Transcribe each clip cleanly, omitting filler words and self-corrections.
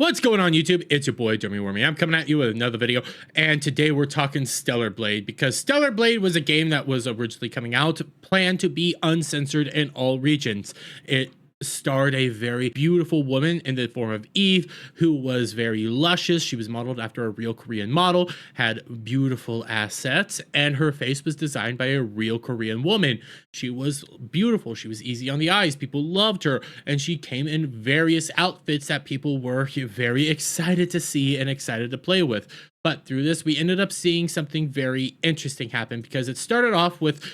What's going on YouTube? It's your boy Jeremy Wormy. I'm coming at you with another video, and today we're talking Stellar Blade, because Stellar Blade was a game that was originally coming out planned to be uncensored in all regions. It starred a very beautiful woman in the form of Eve, who was very luscious. She was modeled after a real Korean model, had beautiful assets, and her face was designed by a real Korean woman. She was beautiful. She was easy on the eyes. People loved her, and she came in various outfits that people were very excited to see and excited to play with. But through this, we ended up seeing something very interesting happen, because it started off with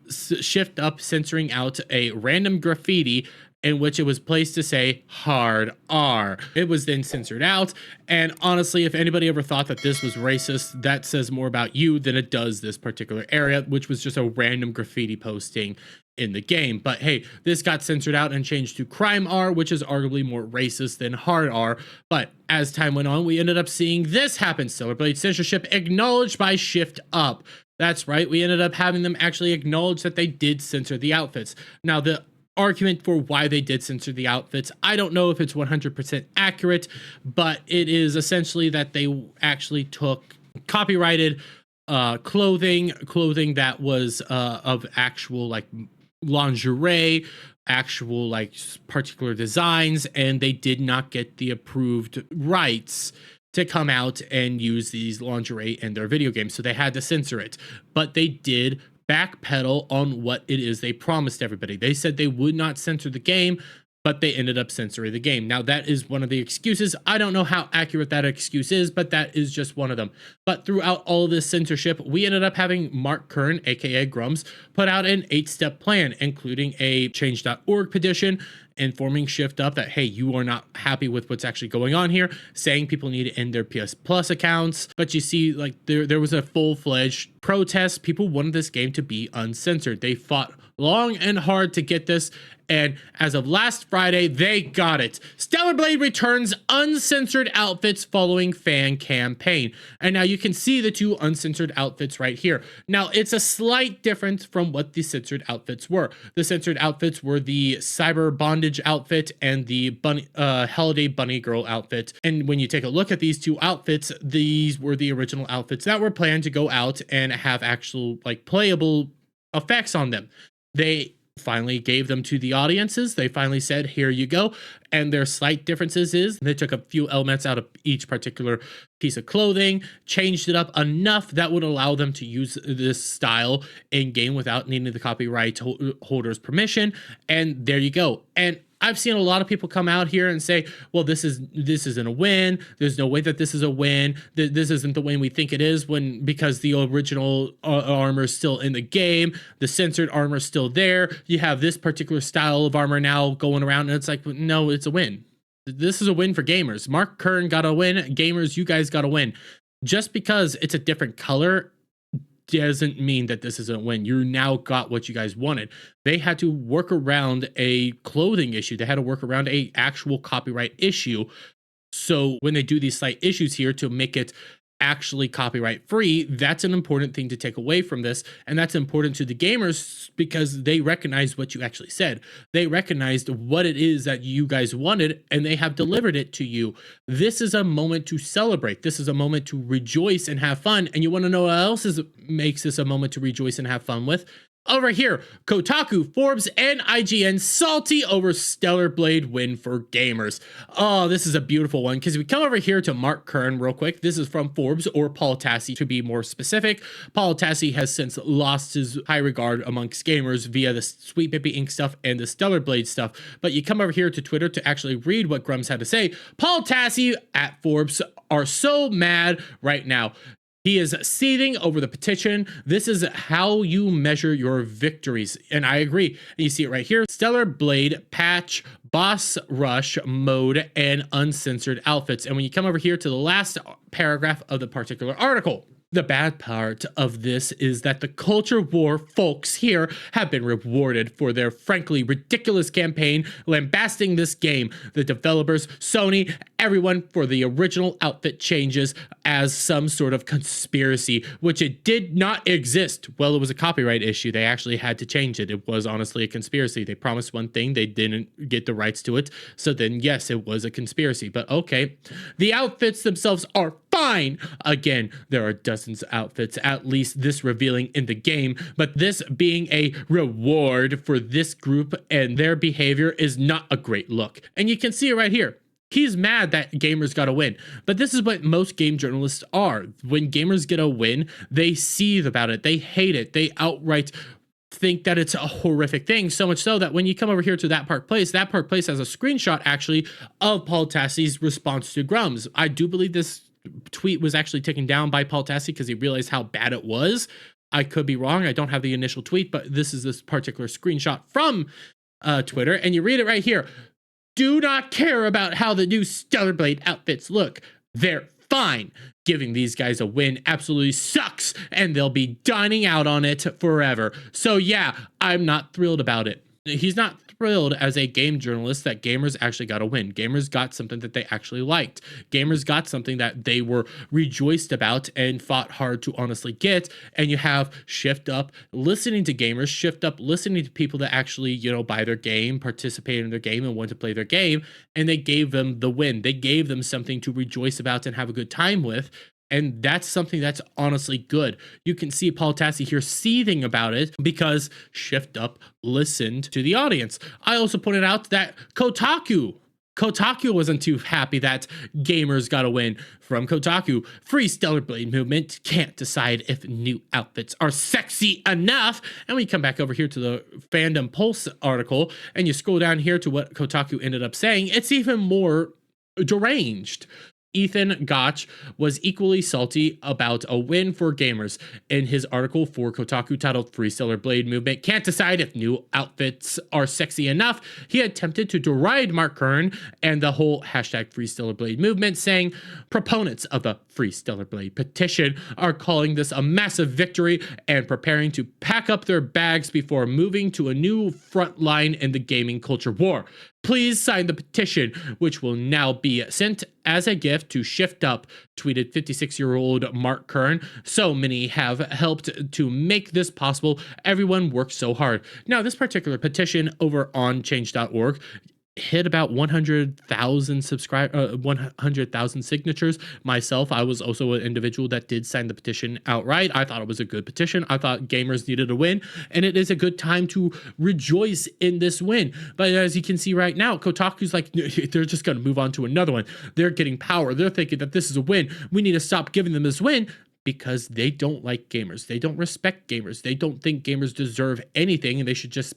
Shift Up censoring out a random graffiti in which it was placed to say hard R. It was then censored out, and honestly, if anybody ever thought that this was racist, that says more about you than it does this particular area, which was just a random graffiti posting in the game. But hey, this got censored out and changed to crime R, which is arguably more racist than hard R. But as time went on, we ended up seeing this happen. Stellar Blade censorship acknowledged by Shift Up. That's right, we ended up having them actually acknowledge that they did censor the outfits. Now, the argument for why they did censor the outfits, I don't know if it's 100% accurate, but it is essentially that they actually took copyrighted clothing that was of actual like lingerie, actual like particular designs, and they did not get the approved rights to come out and use these lingerie in their video games, so they had to censor it. But they did backpedal on what it is they promised everybody. They said they would not censor the game, but they ended up censoring the game. Now, that is one of the excuses. I don't know how accurate that excuse is, but that is just one of them. But throughout all of this censorship, we ended up having Mark Kern, aka Grums, put out an 8-step plan, including a change.org petition, informing Shift Up that, hey, you are not happy with what's actually going on here, saying people need to end their PS Plus accounts. But you see, like, there was a full-fledged protest. People wanted this game to be uncensored. They fought long and hard to get this, and as of last Friday, they got it. Stellar Blade returns uncensored outfits following fan campaign. And now you can see the two uncensored outfits right here. Now, it's a slight difference from what the censored outfits were. The censored outfits were the cyber bondage outfit and the bunny, holiday bunny girl outfit. And when you take a look at these two outfits, these were the original outfits that were planned to go out and have actual like playable effects on them. They finally gave them to the audiences. They finally said, here you go. And their slight differences is they took a few elements out of each particular piece of clothing, changed it up enough that would allow them to use this style in game without needing the copyright holder's permission. And there you go. And I've seen a lot of people come out here and say, well, this isn't a win. There's no way that this is a win. This isn't the win we think it is, because the original armor is still in the game. The censored armor is still there. You have this particular style of armor now going around, and it's like, no, it's a win. This is a win for gamers. Mark Kern got a win. Gamers, you guys got a win. Just because it's a different color doesn't mean that this isn't a win. You now got what you guys wanted. They had to work around a clothing issue. They had to work around a actual copyright issue. So when they do these slight issues here to make it actually copyright free, that's an important thing to take away from this. And that's important to the gamers because they recognize what you actually said. They recognized what it is that you guys wanted, and they have delivered it to you. This is a moment to celebrate. This is a moment to rejoice and have fun. And you want to know what else makes this a moment to rejoice and have fun with? Over here, Kotaku, Forbes, and IGN salty over Stellar Blade win for gamers. Oh, this is a beautiful one, because we come over here to Mark Kern real quick. This is from Forbes, or Paul Tassi to be more specific. Paul Tassi has since lost his high regard amongst gamers via the Sweet Baby Ink stuff and the Stellar Blade stuff. But you come over here to Twitter to actually read what Grums had to say. Paul Tassi at Forbes are so mad right now. He is seething over the petition. This is how you measure your victories. And I agree. And you see it right here. Stellar Blade patch, boss rush mode, and uncensored outfits. And when you come over here to the last paragraph of the particular article, the bad part of this is that the culture war folks here have been rewarded for their frankly ridiculous campaign lambasting this game. The developers, Sony, everyone for the original outfit changes as some sort of conspiracy, which it did not exist. Well, it was a copyright issue. They actually had to change it. It was honestly a conspiracy. They promised one thing, they didn't get the rights to it. So then, yes, it was a conspiracy. But okay, the outfits themselves are fine. Again, there are dozens of outfits, at least this revealing in the game, but this being a reward for this group and their behavior is not a great look. And you can see it right here. He's mad that gamers got a win, but this is what most game journalists are. When gamers get a win, they seethe about it. They hate it. They outright think that it's a horrific thing, so much so that when you come over here to That Park Place has a screenshot actually of Paul Tassie's response to Grums. I do believe this tweet was actually taken down by Paul Tassie because he realized how bad it was. I could be wrong. I don't have the initial tweet, but this is this particular screenshot from Twitter, and you read it right here. Do not care about how the new Stellar Blade outfits look. They're fine. Giving these guys a win absolutely sucks, and they'll be dining out on it forever. So yeah, I'm not thrilled about it. He's not thrilled as a game journalist that gamers actually got a win. Gamers got something that they actually liked. Gamers got something that they were rejoiced about and fought hard to honestly get. And you have Shift Up listening to gamers, Shift Up listening to people that actually, buy their game, participate in their game, and want to play their game. And they gave them the win. They gave them something to rejoice about and have a good time with. And that's something that's honestly good. You can see Paul Tassie here seething about it because Shift Up listened to the audience. I also pointed out that Kotaku wasn't too happy that gamers got a win. From Kotaku, Free Stellar Blade movement can't decide if new outfits are sexy enough. And we come back over here to the Fandom Pulse article, and you scroll down here to what Kotaku ended up saying. It's even more deranged. Ethan Gotch was equally salty about a win for gamers. In his article for Kotaku titled Free Stellar Blade Movement Can't Decide If New Outfits Are Sexy Enough, he attempted to deride Mark Kern and the whole hashtag Free Stellar Blade movement, saying proponents of the Free Stellar Blade petition are calling this a massive victory and preparing to pack up their bags before moving to a new front line in the gaming culture war. Please sign the petition, which will now be sent as a gift to Shift Up, tweeted 56-year-old Mark Kern. So many have helped to make this possible. Everyone worked so hard. Now, this particular petition over on change.org hit about 100,000 signatures. Myself, I was also an individual that did sign the petition outright. I thought it was a good petition. I thought gamers needed a win, and it is a good time to rejoice in this win. But as you can see right now, Kotaku's like, they're just going to move on to another one. They're getting power. They're thinking that this is a win. We need to stop giving them this win, because they don't like gamers. They don't respect gamers. They don't think gamers deserve anything, and they should just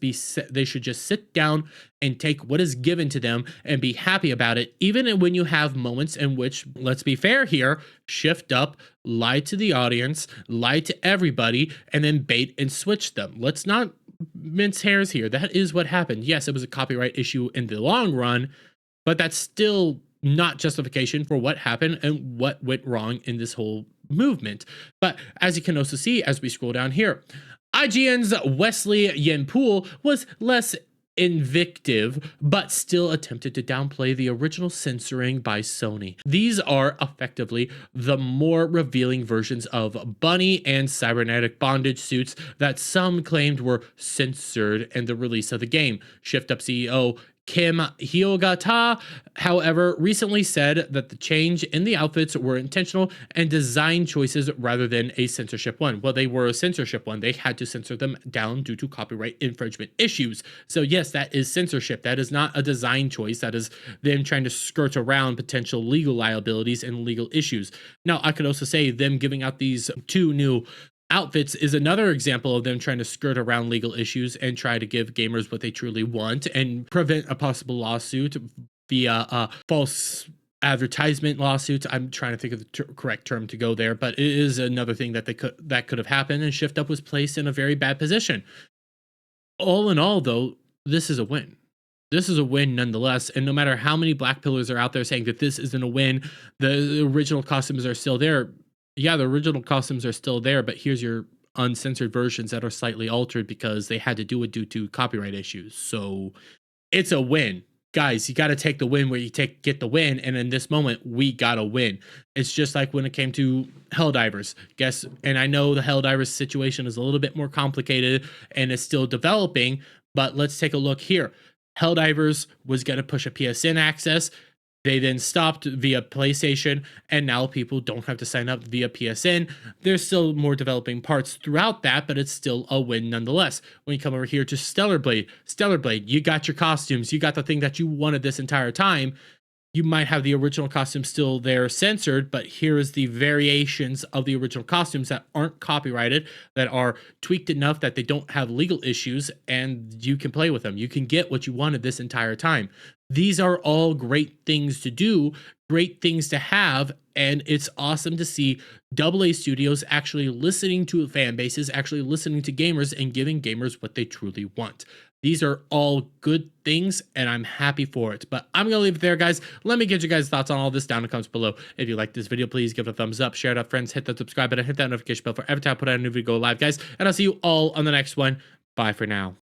sit down and take what is given to them and be happy about it, even when you have moments in which, let's be fair here, Shift Up, lie to the audience, lie to everybody, and then bait and switch them. Let's not mince hairs here. That is what happened. Yes, it was a copyright issue in the long run, but that's still not justification for what happened and what went wrong in this whole movement. But as you can also see as we scroll down here, IGN's Wesley Yenpool was less invective, but still attempted to downplay the original censoring by Sony. These are effectively the more revealing versions of bunny and cybernetic bondage suits that some claimed were censored in the release of the game. Shift Up CEO Kim Hyogata, however, recently said that the change in the outfits were intentional and design choices rather than a censorship one. Well, they were a censorship one. They had to censor them down due to copyright infringement issues. So yes, that is censorship. That is not a design choice. That is them trying to skirt around potential legal liabilities and legal issues. Now, I could also say them giving out these two new outfits is another example of them trying to skirt around legal issues and try to give gamers what they truly want and prevent a possible lawsuit via false advertisement lawsuits. I'm trying to think of the correct term to go there, but it is another thing that could have happened, and Shift Up was placed in a very bad position. All in all, though, this is a win. This is a win nonetheless, and no matter how many black pillars are out there saying that this isn't a win, the original costumes are still there. Yeah, the original costumes are still there, but here's your uncensored versions that are slightly altered because they had to do it due to copyright issues. So it's a win. Guys, you got to take the win where you get the win, and in this moment, we got to win. It's just like when it came to Helldivers. And I know the Helldivers situation is a little bit more complicated and it's still developing, but let's take a look here. Helldivers was going to push a PSN access. They then stopped via PlayStation, and now people don't have to sign up via PSN. There's still more developing parts throughout that, but it's still a win nonetheless. When you come over here to Stellar Blade, you got your costumes, you got the thing that you wanted this entire time. You might have the original costume still there censored, but here is the variations of the original costumes that aren't copyrighted, that are tweaked enough that they don't have legal issues, and you can play with them. You can get what you wanted this entire time. These are all great things to do, great things to have, and it's awesome to see AA studios actually listening to fan bases, actually listening to gamers, and giving gamers what they truly want. These are all good things, and I'm happy for it. But I'm going to leave it there, guys. Let me get you guys' thoughts on all this down in the comments below. If you like this video, please give it a thumbs up, share it with friends, hit that subscribe button, hit that notification bell for every time I put out a new video go live, guys. And I'll see you all on the next one. Bye for now.